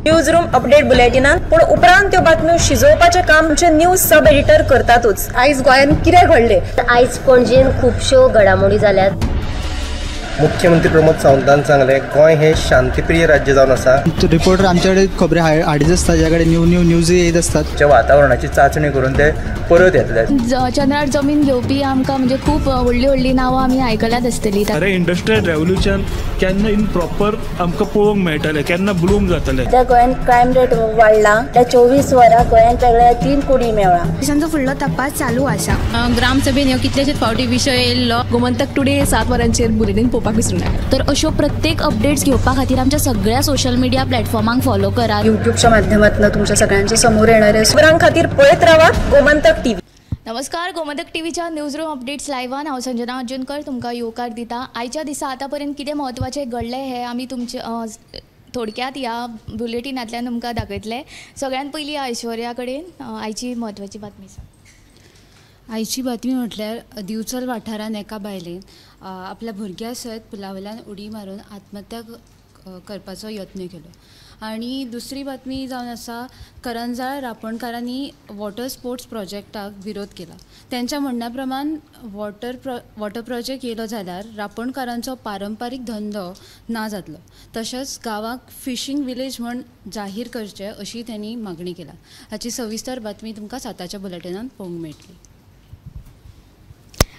News room update बुलेटिनात पूण उपरांत त्यो बातम्यो शिजोवपाचें काम आमचे न्यूज सब एडिटर करतातूच। आयज गोंयांत कितें घडलें? आयज पणजेन खुबश्यो घडामोडी जाल्यात। मुख्यमंत्री प्रमोद सावंतान सांगले गोंय हे शांतीप्रिय राज्य जावन आसा। रिपोर्टर आमच्याकडे खबरी हाडीत आसता, ज्याकडे न्यूज येत असतात। वातावरणाची चाचणी करून ते परत येतले। चंद्रार जमीन घेवपी आमकां म्हणजे खूब व्हडली नांवां आमी आयकल्यात आसतली। अरे इंडस्ट्रियल रेव्होल्यूशन केन्ना इन प्रॉपर आमकां पळोवंक मेळटलें, केन्ना ब्लूम जातलें। त्या गोंयांत क्रायम रेट वाडला। त्या 24 वरां गोंयांत वेगळ्या 3 कोडी मेळ्ळा। देशांचो फुडलो तपास चालू आसा। ग्रामसभेन ह्यो कितलेशेच फावटी विशय येयल्लो। गोमंतक टुडे 7 वरांचेर बुलेटिन पळोवपाक विसरूं नाका। तर अश्यो प्रत्येक अपडेट्स घेवपा खातीर आमच्या सगळ्या सोशल मिडिया प्लॅटफॉर्मांक फॉलो करा। यूट्यूबच्या माध्यमातून तुमच्या सगळ्यांच्या समोर येणाऱ्या खबरां खातीर पळयत रावा गोमंतक टीव्ही। नमस्कार, गोमंतक टीव्हीच्या न्यूज रूम अपडेट्स लायव्हान हांव संजना अर्जुनकर तुमकां येवकार दिता। आयच्या दिसा आतां पर्यंत कितें म्हत्वाचें घडलें हें आमी तुमचे थोडक्यात ह्या बुलेटिनांतल्यान तुमकां दाखयतले। सगळ्यात पयलीं ऐश्वर्या कडेन आयची म्हत्वाची बातमी सांग। आयची बातमी म्हटल्यार दिवचल वाठारान एका बायलेन आपल्या भुरग्या सयत पुलावयल्यान उडी मारून आत्महत्या करपाचो यत्न केलो। आनी दुसरी बातमी जावन आसा करंजाळ रापणकारांनी वॉटर स्पोर्ट्स प्रोजेक्टाक विरोध केला। त्यांच्या म्हणण्या प्रमाण वॉटर प्रोजेक्ट येयलो जाल्यार रापणकारांचो पारंपारीक धंदो ना जातलो, तशेंच गांवाक फिशींग विलेज म्हण जाहीर करचे अशी त्यांनी मागणी केला। हाची सविस्तर बातमी तुमकां 7च्या बुलेटिनांत पळोवंक मेळटली।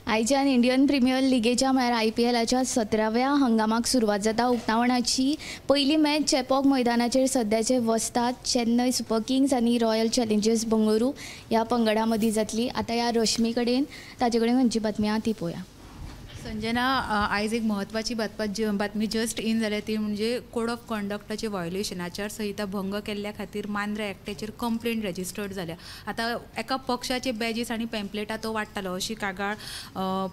आयच्यान इंडियन प्रिमियर लिगेच्या म्हळ्यार IPLच्या 17व्या हंगामाक सुरवात जाता। उक्तावणाची पयली मॅच चेपॉक मैदानाचेर सद्याचे वस्ताद चेन्नई सुपर किंग्स आनी रॉयल चॅलेंजर्स बंगळुरू ह्या पंगडा मदीं जातली। आतां ह्या रश्मी कडेन ताचे कडेन खंयची बातमी आहा ती पळोवया। संजना, आयज एक म्हत्वाची बातमी जस्ट इन जाल्या ती म्हणजे कोड ऑफ कंडक्टाचे व्हायोलेशन आचारसंहिता भंग केल्ल्या खातीर मांद्रा एकट्याचेर कंप्लेंट रजिस्टर्ड जाल्या। आतां एका पक्षाचे बॅजीस आनी पॅम्पलेटां तो वाडटालो अशी कागाळ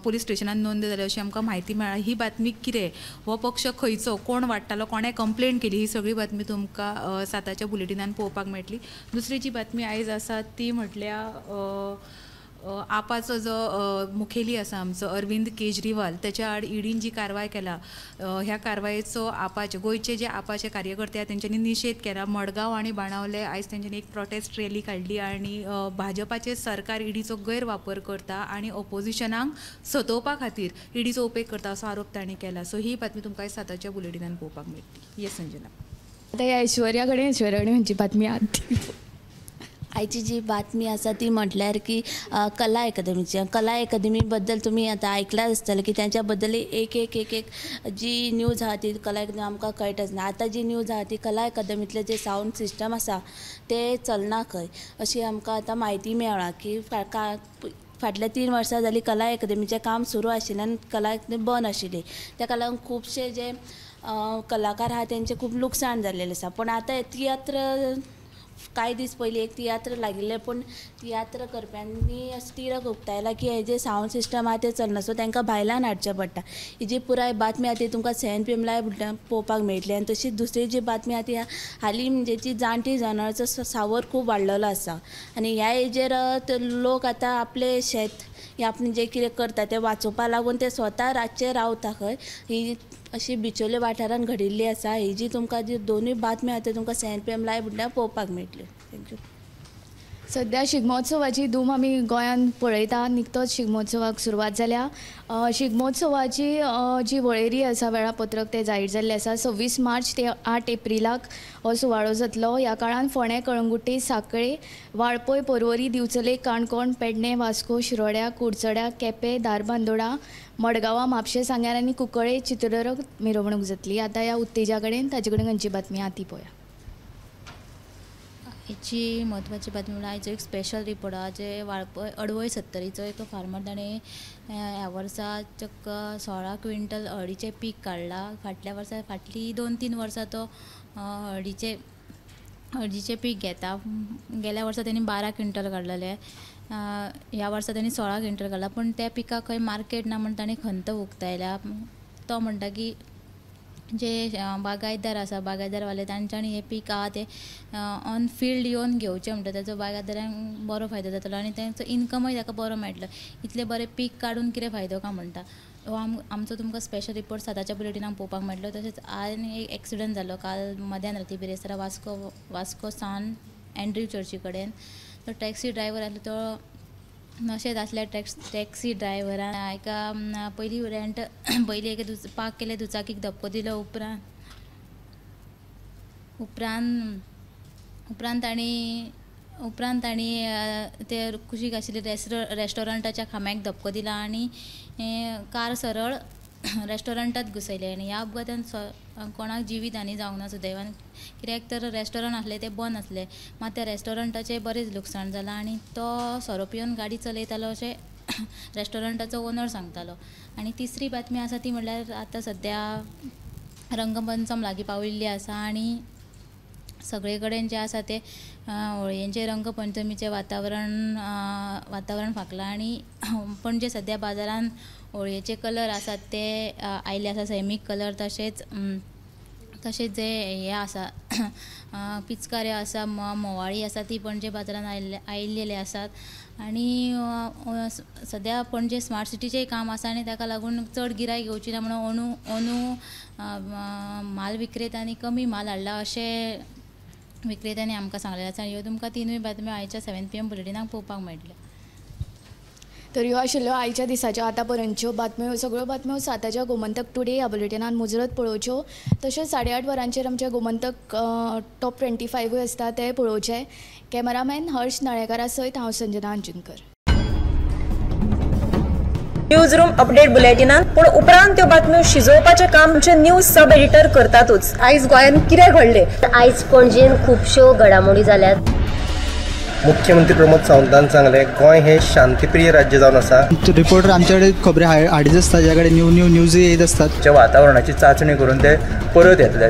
पुलीस स्टेशनान नोंद जाल्या अशी आमकां म्हायती मेळ्ळा। ही बातमी कितें, हो पक्ष खंयचो, कोण वाडटालो, कोणें कंप्लेंट केली, ही सगळी बातमी तुमकां 7च्या बुलेटिनान पळोवपाक मेळटली। दुसरी जी बातमी आयज आसा ती म्हटल्यार आपाचो जो मुखेली आसा आमचो अरविंद केजरीवाल, त्याच्या आड ईडीन जी कारवाय केला, ह्या कारवायेचो आपाचे गोंयचे जे आपाचे कार्यकर्ते तेंच्यांनी निशेध केला। मडगांव आनी बाणावले आयज तेंच्यांनी एक प्रोटेस्ट रॅली काडली आनी भाजपाचे सरकार ईडीचो गैरवापर करता आनी ऑपोजिशनाक सतोवपा खातीर ईडीचो उपेग करता असो आरोप तांणी केला। सो ही बातमी तुमकां 7च्या बुलेटिनान पळोवपाक मेळटली। येस संजना। आतां ऐश्वर्या कडेन खंयची बातमी आहा ती। आयची जी बातमी आसा ती म्हटल्यार की कला अकादमी बद्दल तुम्ही आता आयकलां आसतलें की त्यांच्या बद्दल एक जी न्यूज आहा ती कला अकादमी आमकां कळटच ना। आता जी न्यूज आहा ती कला अकादमीतले जे साऊंड सिस्टम आसा ते चलना खंय अशी आमकां आतां म्हायती मेळ्ळा की फाटल्या 3 वर्सां जाली कला अकादमीचें काम सुरू आशिल्ल्यान कला अकादमी बंद आशिल्ली। ताका लागून खुबशे जे कलाकार आहा तेंचें खूब लुकसाण जाल्लेलें आसा। पण आतां तियात्र कांय दीस पयलीं एक तियात्र लागिल्लें, पण तियात्र करप्यांनी स्टिराक उक्तायला की हे जे साऊंड सिस्टम आहा ते चलना, सो तांकां भायल्यान हाडचें पडटा। ही जी पुराय बातमी आहा ती तुमकां 7 PM लायव्ह पळोवपाक मेळटली। आनी तशीच दुसरी जी बातमी आहा ती हालीं म्हणजे जी जाणटी जनावरांचो सांवर खूब वाडलेलो आसा आनी ह्या हेजेर लोक आतां आपले शेत हे आपण जे कितें करता ते वाचोवपा लागून ते स्वता रातचे रावता खंय। ही अशी बिचोले वाठारान घडिल्ली आसा। ही जी तुमकां जी दोनूय बातमी आहा त्यो तुमकां 7 PM लायव्ह पळोवपाक मेळटल्यो। थँक्यू। सध्या शिगमोत्सवाची धूम आमी गोंयांत पळयता। निकतोच शिगमोत्सवाक सुरवात जाल्या। शिगमोत्सवाची जी वळेरी आसा वेळापत्रक ते जाहीर जाल्लें आसा। 26 मार्च ते 8 एप्रिलाक हो सुवाळो जातलो। ह्या काळान फोंडें, कळंगुट्टी, सांकळे, वाळपय, पर्वरी, दिवचले, काणकोण, पेडणें, वास्को, शिरोड्या, कुडचड्या, केपें, धारबांदोडा, मडगांवां, म्हापशें, सांग्यार आनी कुंकळे चित्ररथ मिरवणूक जातली। आतां ह्या उत्तेजा कडेन ताचे कडेन खंयची बातमी आहा ती पळोवया। हेची म्हत्वाची बातमी म्हळ्यार आयज एक स्पेशल रिपोर्ट आहा जे वाळपय अडवय 70चो एक फार्मर ताणें ह्या वर्सा 16 क्विंटल हळदीचें पीक काडलां। फाटल्या वर्सा फाटलीं 2-3 वर्सां तो हळदीचें पीक घेता। गेल्या वर्सा ताणें 12 क्विंटल काडलेले, ह्या वर्सा ताणें 16 क्विंटल काडला। पण त्या पिकाक खंय मार्केट ना म्हण ताणें खंत उक्तायल्या। तो म्हणटा की जे बागायतदार आसा बागायतदारवाले तांच्यांनी हे पीक आहा ते ऑन फिल्ड येवन घेवचें म्हणटा। ताचो बागायतदारांक बरो फायदो जातलो आनी तांचो इनकमय ताका बरो मेळटलो। इतले बरें पीक काडून कितें फायदो काय म्हणटा। हो आमचो तुमकां स्पेशल रिपोर्ट सदांच्या बुलेटिनाक पळोवपाक मेळटलो. तशेंच आनी एक एक्सिडंट जालो काल मध्यान राती बिरेस्तारा वास्को सान एंड्रीव चर्ची कडेन. तो टॅक्सी ड्रायव्हर आसलो तो नशेच आसल्या टॅक्सी ड्रायव्हरान एका पयलीं एक पार्क केले दुचाकीक धक्को दिलो. उपरांत ताणी ते कुशीक आशिल्ले रेस्टॉरंटाच्या खांब्याक धक्को दिला आनी कार सरळ रेस्टॉरंटात घुसयले. आनी ह्या अपघातान कोणाक जिवीत हानी जावंक ना सुदैवान, कित्याक तर रेस्टॉरंट आसले ते बंद आसले. मात त्या रेस्टॉरंटाचें बरेंच लुकसाण जालां आनी तो सोरो पिवन गाडी चलयतालो अशें रेस्टॉरंटाचो ओनर सांगतालो. आनी तिसरी बातमी आसा ती म्हणल्यार आतां सद्या रंगपंचम लागीं पाविल्ली आसा आनी सगळे कडेन जे आसा ते होळयेचें रंगपंचमीचें वातावरण फाकलां. आनी पणजे सद्या बाजारान होळयेचे कलर आसात ते आयले आसा, सैमीक कलर. तशेंच जे हे आसा पिचकाऱ्यो आसा, मोवाळी आसा ती पणजे बाजारान आयिल्ले आसात. आनी सद्या पणजे स्मार्ट सिटीचेंय काम आसा आनी ताका लागून चड गिरायक येवची ना म्हणून अंदू म्हाल विक्रेत्यांनी कमी म्हाल हाडला अशें विक्रेत्यांनी आमकां सांगलेलें आसा. ह्यो तुमकां तिनूय बातम्यो आयच्या 7 PM बुलेटिनाक पळोवपाक मेळटल्यो. तर ह्यो आशिल्ल्यो आयच्या दिसाच्यो आतां पर्यंतच्यो बातम्यो. सगळ्यो बातम्यो साताच्या गोमंतक टुडे ह्या बुलेटिनान मुजरत पळोवच्यो. तशेंच 8:30 वरांचेर आमचे गोमंतक टॉप 25 आसता ते पळोवचे. कॅमेरामॅन हर्ष नाळेकारा सयत हांव संजना अंजुनकर. न्यूज रूम अपडेट बुलेटिनान पूण उपरांत त्यो बातम्यो शिजोवपाचें काम आमचे न्यूज सब एडिटर करतातूच. आयज गोंयान कितें घडलें? आयज पणजेन खुबश्यो घडामोडी जाल्यात. मुख्यमंत्री प्रमोद सावंतान सांगलें गोंय हे शांतीप्रिय राज्य जावन आसा. रिपोर्टर आमच्याकडे खबरी हाडीच आसता, ज्याकडे न्यूज येत असतात. वातावरणाची चाचणी करून ते परत येतले.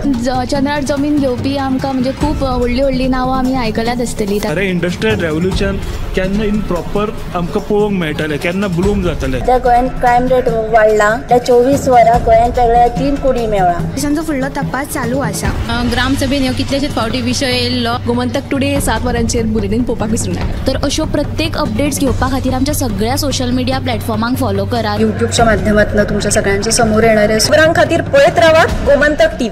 चंद्रार जमीन घेवपी आमकां म्हणजे खूब व्हडली नांवां आमी आयकल्यात आसतली. अरे इंडस्ट्रियल रेव्होल्युशन केन्ना इन प्रॉपर आमकां पळोवंक मेळटलें, केन्ना ब्लूम जातलें. त्या गोंयान क्रायम रेट वाडला. त्या 24 वरां गोंयान वेगळ्या 3 कोडी मेळ्ळा. देशांचो फुडलो तपास चालू आसा. ग्रामसभेन ह्यो कितलेशेच फावटी विशय येयल्लो. गोमंतक टुडे 7 वरांचेर बुलेटिन पळोवपाक विसरूं नाका. तर अश्यो प्रत्येक अपडेट्स घेवपा खातीर आमच्या सगळ्या सोशल मिडिया प्लॅटफॉर्मांक फॉलो करा. युट्यूबच्या माध्यमातून तुमच्या सगळ्यांच्या समोर येणाऱ्या खबरां खातीर पळयत रावा गोमंतक TV.